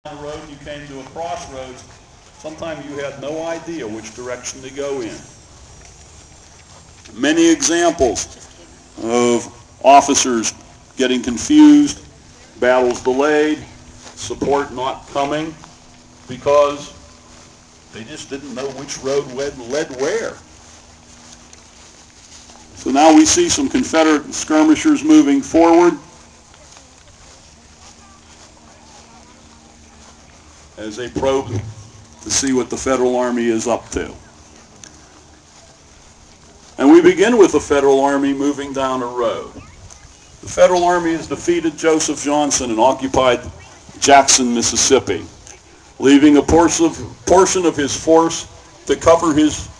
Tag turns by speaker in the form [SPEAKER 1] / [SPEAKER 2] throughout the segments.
[SPEAKER 1] the road and you came to a crossroads, sometimes you had no idea which direction to go in. Many examples of officers getting confused, battles delayed, support not coming because they just didn't know which road led where. So now we see some Confederate skirmishers moving forward as they probe to see what the Federal Army is up to. And we begin with the Federal Army moving down a road. The Federal Army has defeated Joseph Johnson and occupied Jackson, Mississippi, leaving a portion of his force to cover his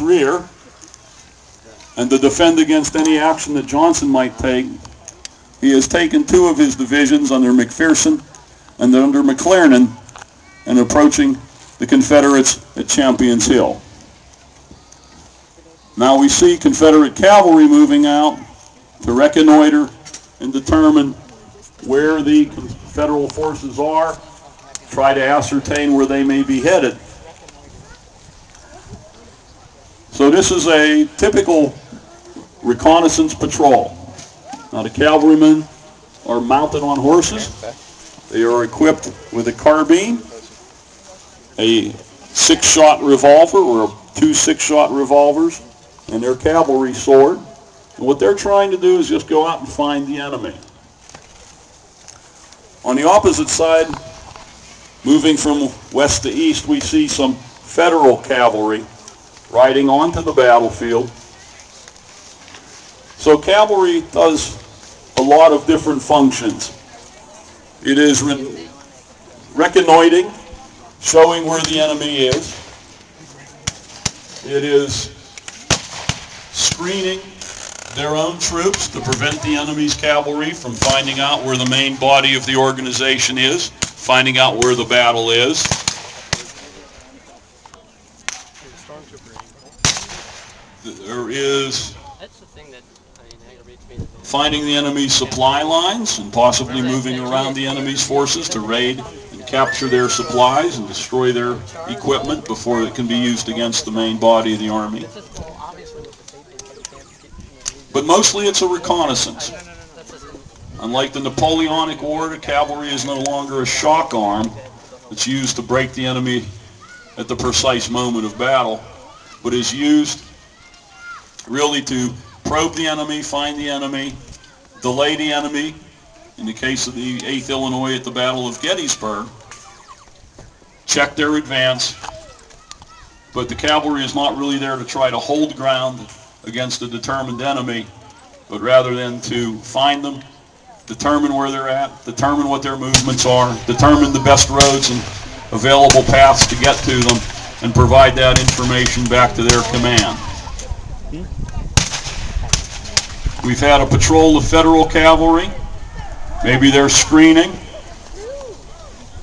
[SPEAKER 1] rear and to defend against any action that Johnson might take. He has taken two of his divisions under McPherson and under McClernand and approaching the Confederates at Champions Hill. Now we see Confederate cavalry moving out to reconnoiter and determine where the Federal forces are, try to ascertain where they may be headed. So this is a typical reconnaissance patrol. Now the cavalrymen are mounted on horses. They are equipped with a carbine, a 6-shot revolver or 2 6-shot revolvers, and their cavalry sword. And what they're trying to do is just go out and find the enemy. On the opposite side, moving from west to east, we see some Federal cavalry riding onto the battlefield. So cavalry does a lot of different functions. It is reconnoitering, showing where the enemy is. It is screening their own troops to prevent the enemy's cavalry from finding out where the main body of the organization is, finding out where the battle is. There is finding the enemy's supply lines and possibly moving around the enemy's forces to raid and capture their supplies and destroy their equipment before it can be used against the main body of the army. But mostly it's a reconnaissance. Unlike the Napoleonic War, the cavalry is no longer a shock arm that's used to break the enemy at the precise moment of battle, but is used really to probe the enemy, find the enemy, delay the enemy. In the case of the 8th Illinois at the Battle of Gettysburg, check their advance, but the cavalry is not really there to try to hold ground against a determined enemy, but rather than to find them, determine where they're at, determine what their movements are, determine the best roads and available paths to get to them, and provide that information back to their command. We've had a patrol of Federal cavalry. Maybe they're screening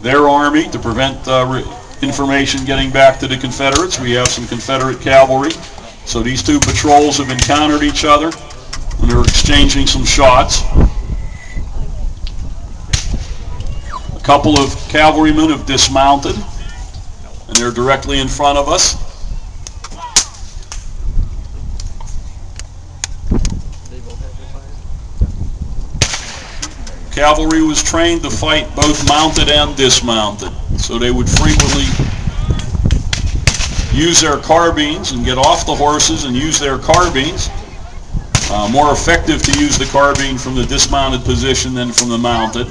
[SPEAKER 1] their army to prevent information getting back to the Confederates. We have some Confederate cavalry. So these two patrols have encountered each other and they're exchanging some shots. A couple of cavalrymen have dismounted and they're directly in front of us. Cavalry was trained to fight both mounted and dismounted, so they would frequently use their carbines and get off the horses and use their carbines. More effective to use the carbine from the dismounted position than from the mounted.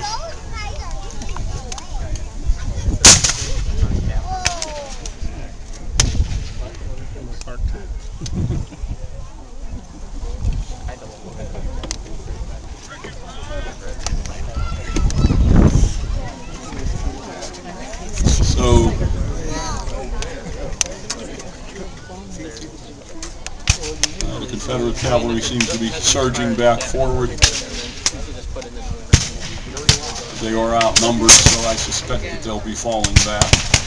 [SPEAKER 1] So the Confederate cavalry seems to be surging back forward. They are outnumbered, so I suspect that they'll be falling back.